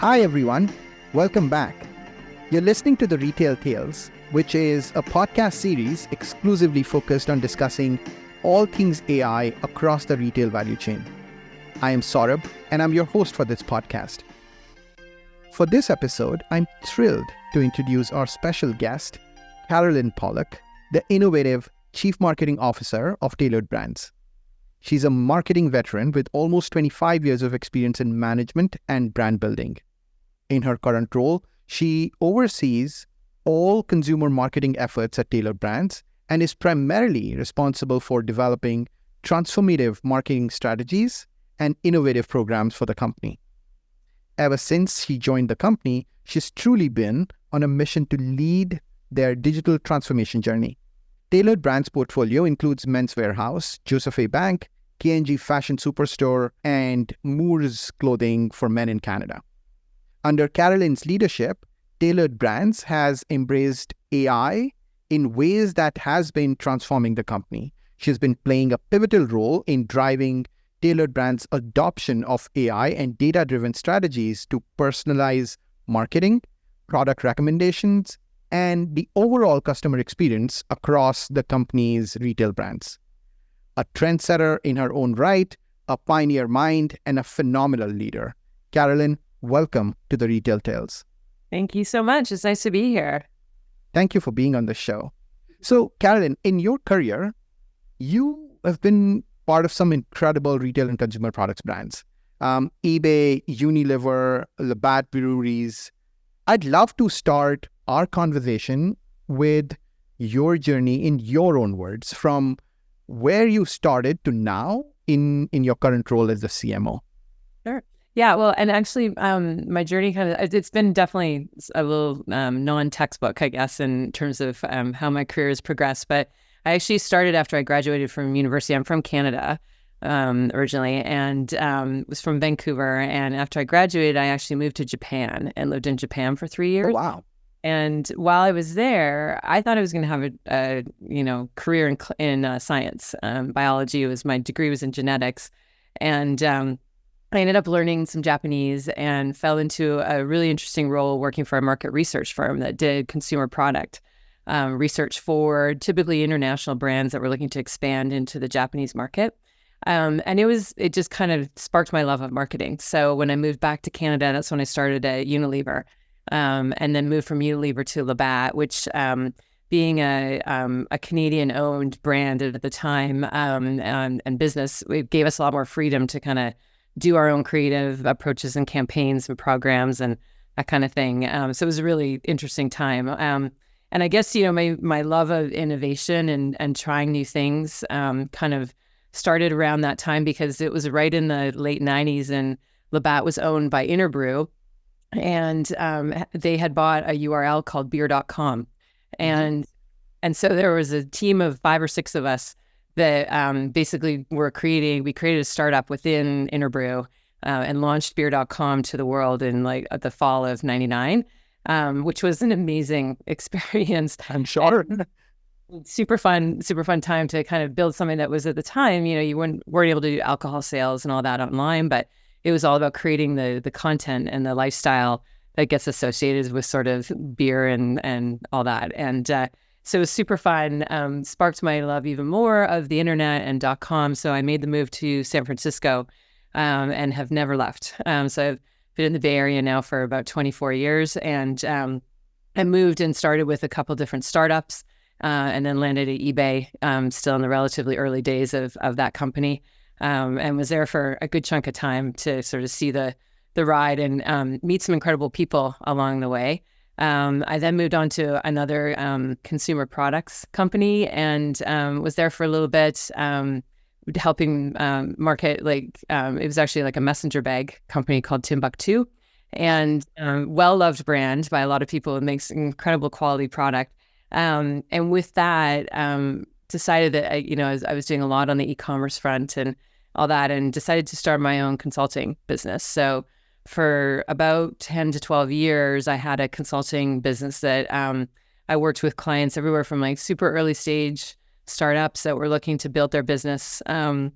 Hi everyone, welcome back. You're listening to The Retail Tales, which is a podcast series exclusively focused on discussing all things AI across the retail value chain. I am Saurabh, and I'm your host for this podcast. For this episode, I'm thrilled to introduce our special guest, Carolyn Pollock, the innovative Chief Marketing Officer of Tailored Brands. She's a marketing veteran with almost 25 years of experience in management and brand building. In her current role, she oversees all consumer marketing efforts at Tailored Brands and is primarily responsible for developing transformative marketing strategies and innovative programs for the company. Ever since she joined the company, she's truly been on a mission to lead their digital transformation journey. Tailored Brands' portfolio includes Men's Warehouse, Joseph A. Bank, K&G Fashion Superstore, and Moore's Clothing for Men in Canada. Under Carolyn's leadership, Tailored Brands has embraced AI in ways that has been transforming the company. She's been playing a pivotal role in driving Tailored Brands' adoption of AI and data-driven strategies to personalize marketing, product recommendations, and the overall customer experience across the company's retail brands. A trendsetter in her own right, a pioneer mind, and a phenomenal leader. Carolyn, welcome to the Retail Tales. Thank you so much. It's nice to be here. Thank you for being on the show. So, Carolyn, in your career, you have been part of some incredible retail and consumer products brands. eBay, Unilever, Labatt Breweries. I'd love to start our conversation with your journey in your own words, from where you started to now in your current role as the CMO. Sure. Yeah, well, and actually, my journey it's been definitely a little non-textbook, I guess, in terms of how my career has progressed. But I actually started after I graduated from university. I'm from Canada originally, and was from Vancouver. And after I graduated, I actually moved to Japan and lived in Japan for 3 years. Oh, wow. And while I was there, I thought I was going to have a career in science. Biology my degree was in genetics, and I ended up learning some Japanese and fell into a really interesting role working for a market research firm that did consumer product research for typically international brands that were looking to expand into the Japanese market. And it just kind of sparked my love of marketing. So when I moved back to Canada, that's when I started at Unilever, and then moved from Unilever to Labatt, which being a Canadian-owned brand at the time and business, it gave us a lot more freedom to kind of do our own creative approaches and campaigns and programs and that kind of thing. So it was a really interesting time. And I guess, my love of innovation and trying new things kind of started around that time, because it was right in the late 90s and Labatt was owned by Interbrew. And they had bought a URL called beer.com. And so there was a team of 5 or 6 of us that basically we created a startup within Interbrew and launched beer.com to the world in the fall of 99, which was an amazing experience. I'm sure. Super fun time to kind of build something that was, at the time, you weren't able to do alcohol sales and all that online, but it was all about creating the content and the lifestyle that gets associated with sort of beer and all that. And so it was super fun, sparked my love even more of the internet and .com. So I made the move to San Francisco and have never left. So I've been in the Bay Area now for about 24 years. And I moved and started with a couple different startups and then landed at eBay, still in the relatively early days of that company, and was there for a good chunk of time to sort of see the ride and meet some incredible people along the way. I then moved on to another consumer products company and was there for a little bit, helping market, it was actually like a messenger bag company called Timbuk2, and well-loved brand by a lot of people. It makes incredible quality product. And with that, decided that, I was doing a lot on the e-commerce front and all that, and decided to start my own consulting business. So for about 10 to 12 years, I had a consulting business that I worked with clients everywhere from super early stage startups that were looking to build their business and,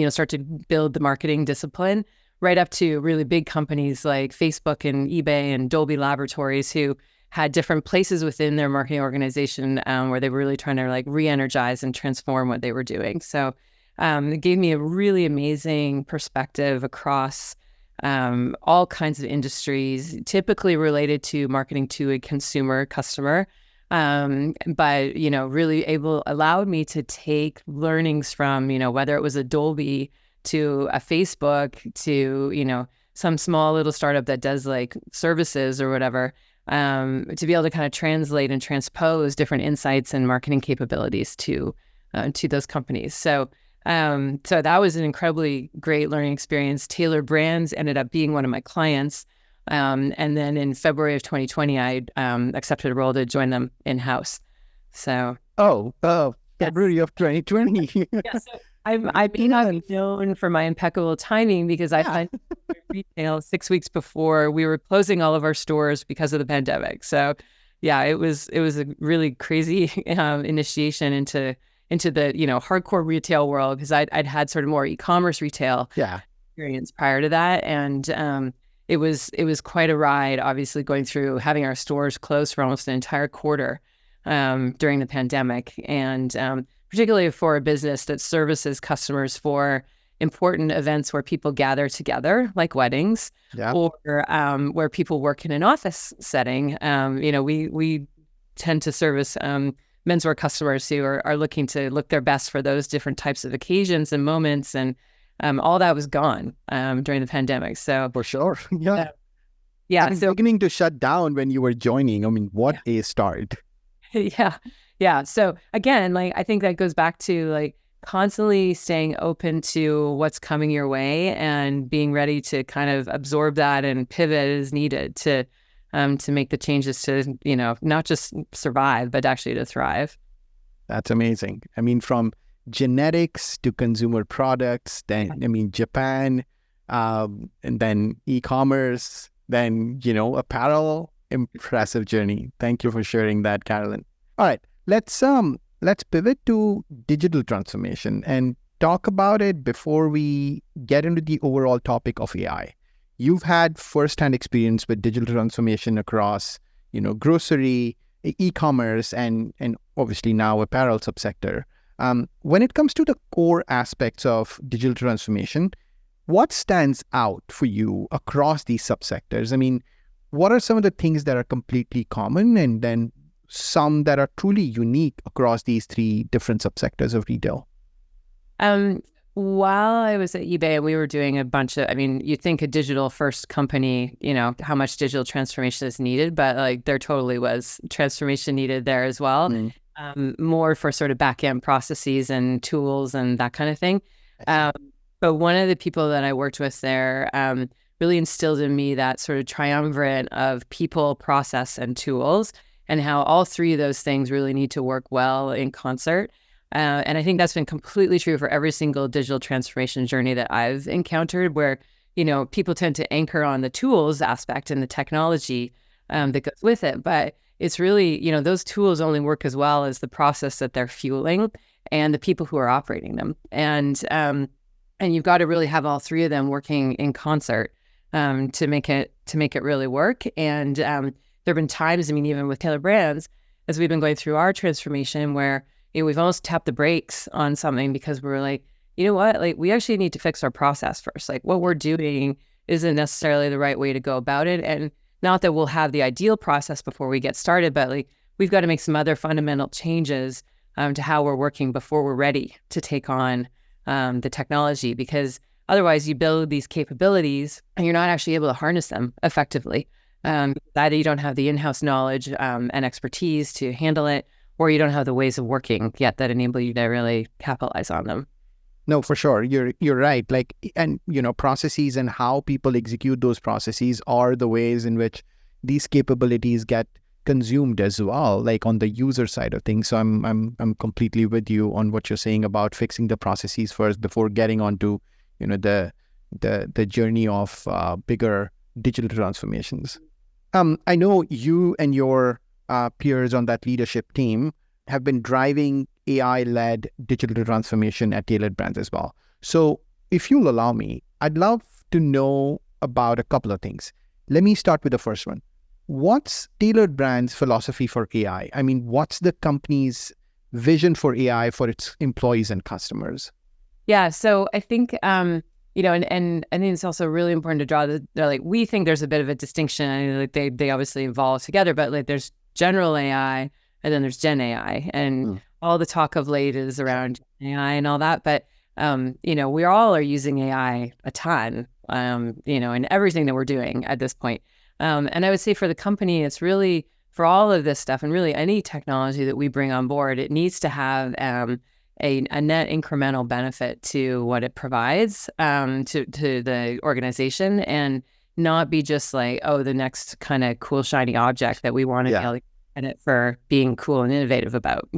start to build the marketing discipline, right up to really big companies like Facebook and eBay and Dolby Laboratories, who had different places within their marketing organization where they were really trying to like re-energize and transform what they were doing. So it gave me a really amazing perspective across all kinds of industries, typically related to marketing to a consumer customer. But, really allowed me to take learnings from, whether it was a Dolby to a Facebook to, some small little startup that does like services or whatever, to be able to kind of translate and transpose different insights and marketing capabilities to those companies. So that was an incredibly great learning experience. Taylor Brands ended up being one of my clients. And then in February of 2020, I accepted a role to join them in-house. So February of 2020. yeah, so I may not be known for my impeccable timing because I signed retail 6 weeks before we were closing all of our stores because of the pandemic. So yeah, it was a really crazy initiation into the hardcore retail world, because I'd had sort of more e-commerce retail experience prior to that, and it was quite a ride, obviously, going through having our stores closed for almost an entire quarter during the pandemic, and particularly for a business that services customers for important events where people gather together, like weddings, or where people work in an office setting. We tend to service menswear customers who are looking to look their best for those different types of occasions and moments, and all that was gone during the pandemic. So for sure, yeah. So beginning to shut down when you were joining. I mean, what a start. Yeah. So again, like, I think that goes back to like constantly staying open to what's coming your way and being ready to kind of absorb that and pivot as needed to make the changes to, not just survive, but actually to thrive. That's amazing. I mean, from genetics to consumer products, then, Japan, and then e-commerce, then, apparel. Impressive journey. Thank you for sharing that, Carolyn. All right, let's pivot to digital transformation and talk about it before we get into the overall topic of AI. You've had firsthand experience with digital transformation across, grocery, e-commerce, and obviously now apparel subsector. When it comes to the core aspects of digital transformation, what stands out for you across these subsectors? I mean, what are some of the things that are completely common, and then some that are truly unique across these three different subsectors of retail? While I was at eBay, we were doing a bunch of, you think a digital first company, how much digital transformation is needed, but like there totally was transformation needed there as well. More for sort of back-end processes and tools and that kind of thing. But one of the people that I worked with there really instilled in me that sort of triumvirate of people, process, and tools, and how all three of those things really need to work well in concert. And I think that's been completely true for every single digital transformation journey that I've encountered, where, people tend to anchor on the tools aspect and the technology that goes with it. But it's really, those tools only work as well as the process that they're fueling and the people who are operating them. And you've got to really have all three of them working in concert to make it really work. And there have been times, even with Taylor Brands, as we've been going through our transformation, where we've almost tapped the brakes on something because we're like, you know what, like we actually need to fix our process first. Like what we're doing isn't necessarily the right way to go about it. And not that we'll have the ideal process before we get started, but like we've got to make some other fundamental changes to how we're working before we're ready to take on the technology, because otherwise you build these capabilities and you're not actually able to harness them effectively. Either you don't have the in-house knowledge and expertise to handle it, or you don't have the ways of working yet that enable you to really capitalize on them. No, for sure. You're right. Like, and, processes and how people execute those processes are the ways in which these capabilities get consumed as well, like on the user side of things. So I'm completely with you on what you're saying about fixing the processes first before getting onto, the journey of bigger digital transformations. I know you and your peers on that leadership team have been driving AI-led digital transformation at Taylor Brands as well. So if you'll allow me, I'd love to know about a couple of things. Let me start with the first one. What's Tailored Brands' philosophy for AI? I mean, what's the company's vision for AI for its employees and customers? Yeah, so I think and I think it's also really important to draw like we think there's a bit of a distinction. I mean, like they obviously evolve together, but like there's general AI and then there's Gen AI, and all the talk of late is around AI and all that. But we all are using AI a ton, in everything that we're doing at this point. And I would say for the company, it's really for all of this stuff and really any technology that we bring on board, it needs to have a net incremental benefit to what it provides to the organization, and not be just like, oh, the next kind of cool, shiny object that we want to be able to get it for being cool and innovative about,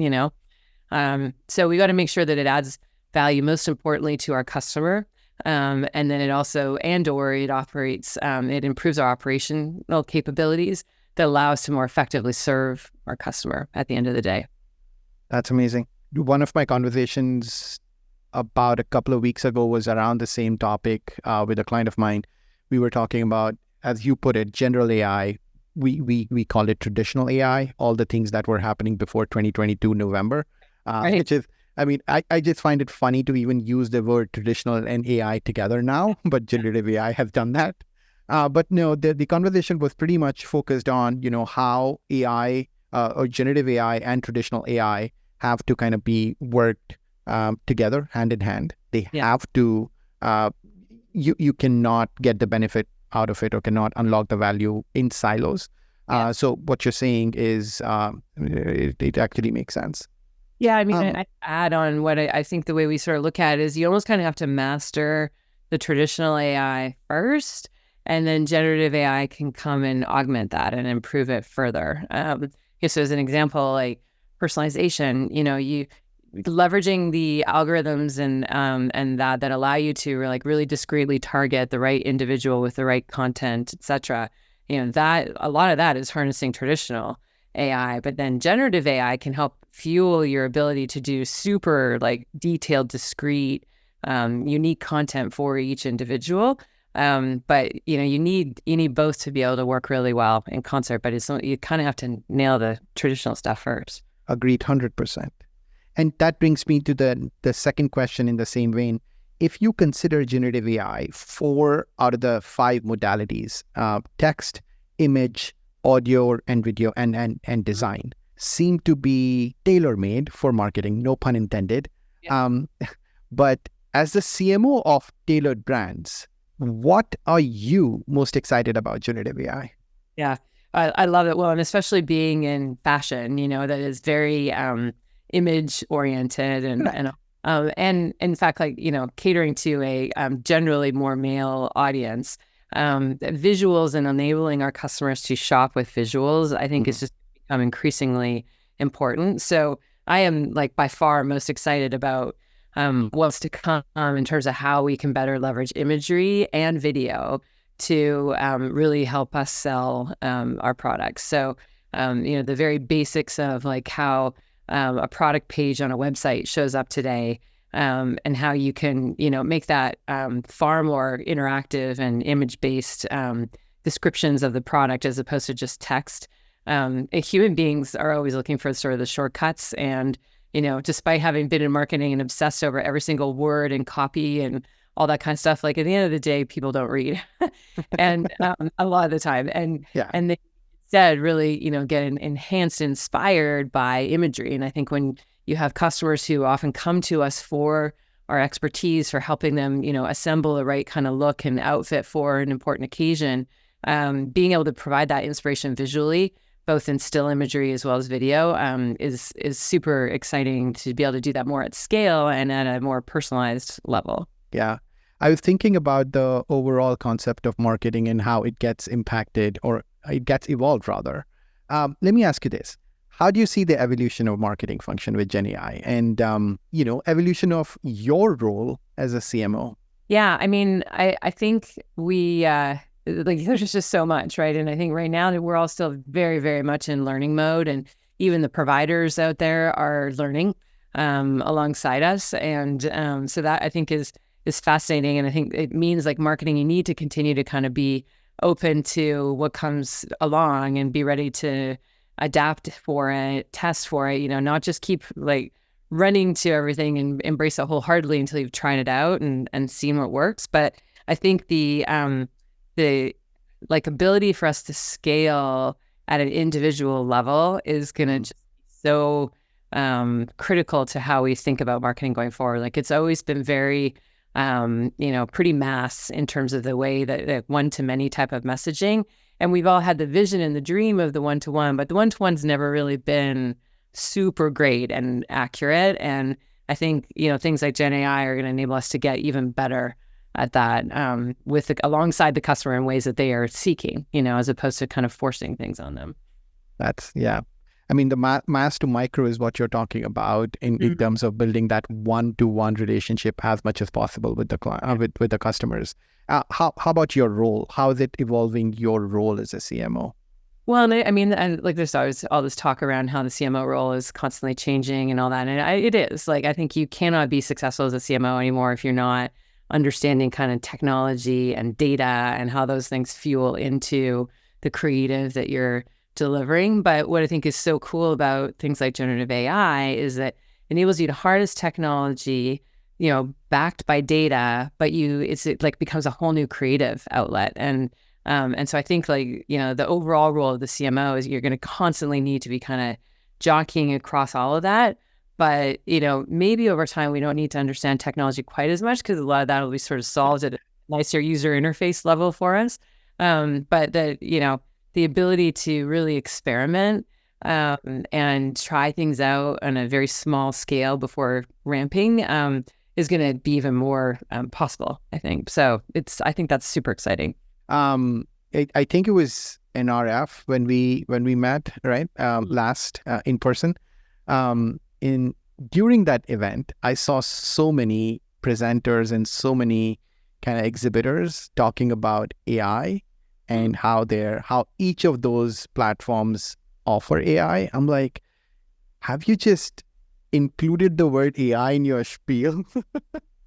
So we got to make sure that it adds value, most importantly, to our customer. And then it also, it operates, it improves our operational capabilities that allow us to more effectively serve our customer at the end of the day. That's amazing. One of my conversations about a couple of weeks ago was around the same topic with a client of mine. We were talking about, as you put it, general AI. We call it traditional AI, all the things that were happening before 2022 November, Right. which is, I mean, I just find it funny to even use the word traditional and AI together now, but generative AI has done that. But no, the conversation was pretty much focused on, how AI or generative AI and traditional AI have to kind of be worked together, hand in hand. They have to, you cannot get the benefit out of it or cannot unlock the value in silos. So what you're saying is it actually makes sense. Yeah, I mean, I add on what I think the way we sort of look at it is you almost kind of have to master the traditional AI first, and then generative AI can come and augment that and improve it further. So as an example, like personalization, you leveraging the algorithms and that allow you to really discreetly target the right individual with the right content, etc. That a lot of that is harnessing traditional AI, but then generative AI can help fuel your ability to do super detailed, discrete, unique content for each individual. But you need both to be able to work really well in concert. But you kind of have to nail the traditional stuff first. Agreed, 100%. And that brings me to the second question in the same vein. If you consider generative AI, 4 out of the 5 modalities, text, image, audio and video, and design, seem to be tailor-made for marketing, no pun intended. Yeah. But as the CMO of Tailored Brands, what are you most excited about generative AI? Yeah, I love it. Well, and especially being in fashion, that is very image oriented and in fact, catering to a generally more male audience. Visuals and enabling our customers to shop with visuals, I think, is just become increasingly important. So I am by far most excited about what's to come in terms of how we can better leverage imagery and video to really help us sell our products. So, the very basics of how a product page on a website shows up today, and how you can, make that far more interactive and image-based descriptions of the product as opposed to just text. Human beings are always looking for sort of the shortcuts, and despite having been in marketing and obsessed over every single word and copy and all that kind of stuff, at the end of the day, people don't read, and a lot of the time, and they instead really get enhanced, inspired by imagery. And I think when you have customers who often come to us for our expertise, for helping them assemble the right kind of look and outfit for an important occasion, being able to provide that inspiration visually, both in still imagery as well as video, is super exciting to be able to do that more at scale and at a more personalized level. Yeah. I was thinking about the overall concept of marketing and how it gets impacted, or it gets evolved rather. Let me ask you this. How do you see the evolution of marketing function with GenAI and, evolution of your role as a CMO? Yeah, I mean, I think we, there's just so much, right? And I think right now that we're all still very, very much in learning mode, and even the providers out there are learning alongside us. And so that I think is is fascinating. And I think it means like marketing, you need to continue to kind of be open to what comes along and be ready to adapt for it, test for it, not just keep like running to everything and embrace it wholeheartedly until you've tried it out and seen what works. But I think the like ability for us to scale at an individual level is going to just be so critical to how we think about marketing going forward. Like it's always been very, pretty mass in terms of the way that one-to-many type of messaging. And we've all had the vision and the dream of the one-to-one, but the one-to-one's never really been super great and accurate. And I think, things like GenAI are going to enable us to get even better at that alongside the customer in ways that they are seeking, as opposed to kind of forcing things on them. Yeah. I mean, the mass to micro is what you're talking about in terms of building that one-to-one relationship as much as possible with the with the customers. How about your role? How is it evolving your role as a CMO? Well, and like there's always all this talk around how the CMO role is constantly changing and all that. And it is. Like, I think you cannot be successful as a CMO anymore if you're not understanding kind of technology and data and how those things fuel into the creative that you're delivering. But what I think is so cool about things like generative AI is that it enables you to harness technology, backed by data, but it like becomes a whole new creative outlet. And so I think like, the overall role of the CMO is you're going to constantly need to be kind of jockeying across all of that. But, maybe over time, we don't need to understand technology quite as much because a lot of that will be sort of solved at a nicer user interface level for us. But the ability to really experiment and try things out on a very small scale before ramping is going to be even more possible, I think. So I think that's super exciting. I think it was NRF when we met, right? Last in person. During that event, I saw so many presenters and so many kind of exhibitors talking about AI and how each of those platforms offer AI. I'm like, have you just included the word AI in your spiel?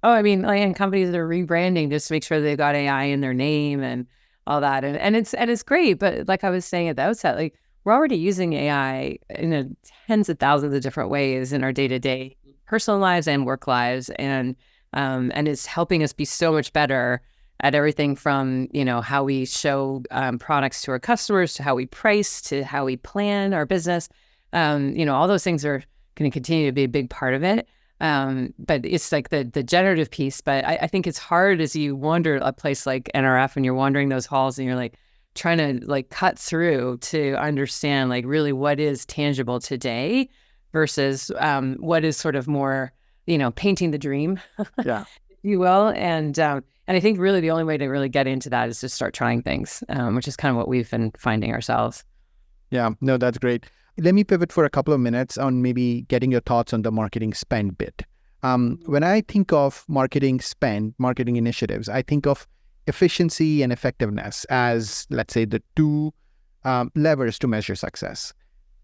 Oh, I mean, like, and companies are rebranding just to make sure they've got AI in their name and all that. And it's great. But like I was saying at the outset, like we're already using AI in tens of thousands of different ways in our day-to-day personal lives and work lives. And it's helping us be so much better at everything from, how we show products to our customers, to how we price, to how we plan our business. All those things are going to continue to be a big part of it. But it's like the generative piece. But I think it's hard as you wander a place like NRF and you're wandering those halls and you're like trying to like cut through to understand like really what is tangible today versus what is sort of more, painting the dream, Yeah. if you will. And I think really the only way to really get into that is to start trying things, which is kind of what we've been finding ourselves. Yeah, no, that's great. Let me pivot for a couple of minutes on maybe getting your thoughts on the marketing spend bit. When I think of marketing spend, marketing initiatives, I think of efficiency and effectiveness as, let's say, the two levers to measure success.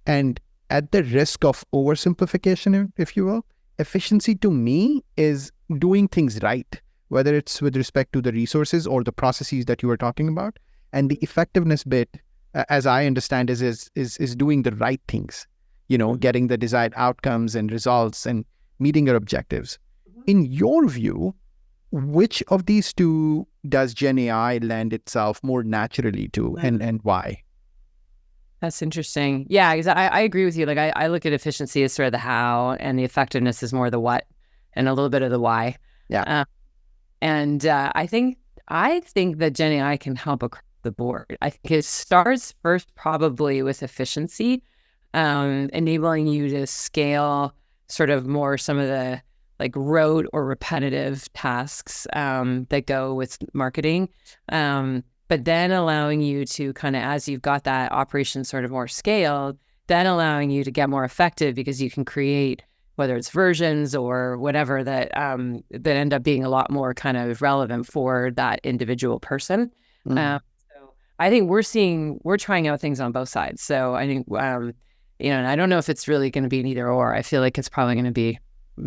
And at the risk of oversimplification, if you will, efficiency to me is doing things right, whether it's with respect to the resources or the processes that you were talking about. And the effectiveness bit, as I understand, is doing the right things, getting the desired outcomes and results and meeting your objectives. In your view, which of these two does GenAI lend itself more naturally to, and why? That's interesting. Yeah, because I agree with you. Like I look at efficiency as sort of the how, and the effectiveness is more the what, and a little bit of the why. Yeah. I think that GenAI can help across the board. I think it starts first probably with efficiency, enabling you to scale sort of more some of the like rote or repetitive tasks that go with marketing. But then allowing you to kind of, as you've got that operation sort of more scaled, then allowing you to get more effective because you can create, whether it's versions or whatever that end up being a lot more kind of relevant for that individual person. So I think we're trying out things on both sides. So I think, and I don't know if it's really going to be an either or. I feel like it's probably going to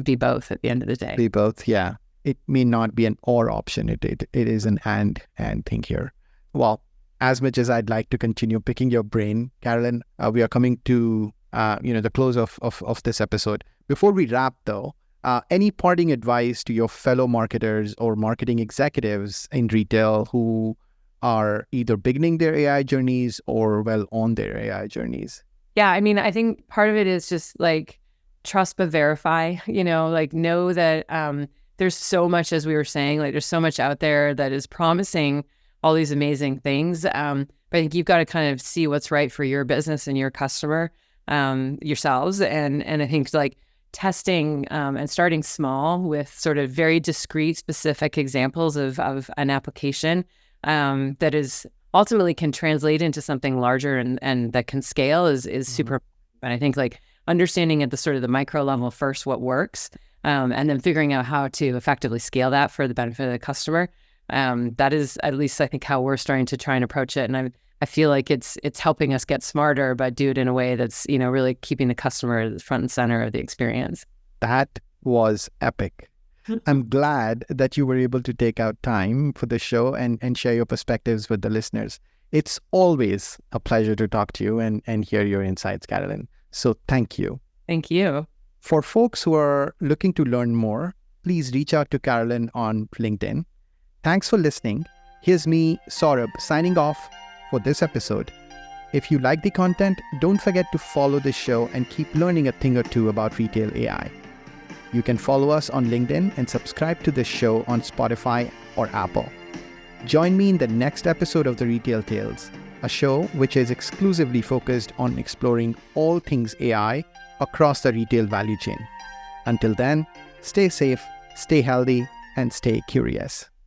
be both at the end of the day. Be both, yeah. it may not be an or option. It is an and thing here. Well, as much as I'd like to continue picking your brain, Carolyn, we are coming to the close of this episode. Before we wrap, though, any parting advice to your fellow marketers or marketing executives in retail who are either beginning their AI journeys or well on their AI journeys? Yeah, I mean, I think part of it is just like trust but verify, like know that there's so much, as we were saying, like there's so much out there that is promising all these amazing things. But I think you've got to kind of see what's right for your business and your customer yourselves. And I think like testing and starting small with sort of very discrete, specific examples of an application that is ultimately can translate into something larger and that can scale is super. And I think like understanding at the sort of the micro level first what works, and then figuring out how to effectively scale that for the benefit of the customer. That is at least I think how we're starting to try and approach it. And I feel like it's helping us get smarter, but do it in a way that's, really keeping the customer at the front and center of the experience. That was epic. I'm glad that you were able to take out time for the show and share your perspectives with the listeners. It's always a pleasure to talk to you and hear your insights, Carolyn. So thank you. Thank you. For folks who are looking to learn more, please reach out to Carolyn on LinkedIn. Thanks for listening. Here's me, Saurabh, signing off for this episode. If you like the content, don't forget to follow this show and keep learning a thing or two about retail AI. You can follow us on LinkedIn and subscribe to this show on Spotify or Apple. Join me in the next episode of The Retail Tales, a show which is exclusively focused on exploring all things AI across the retail value chain. Until then, stay safe, stay healthy, and stay curious.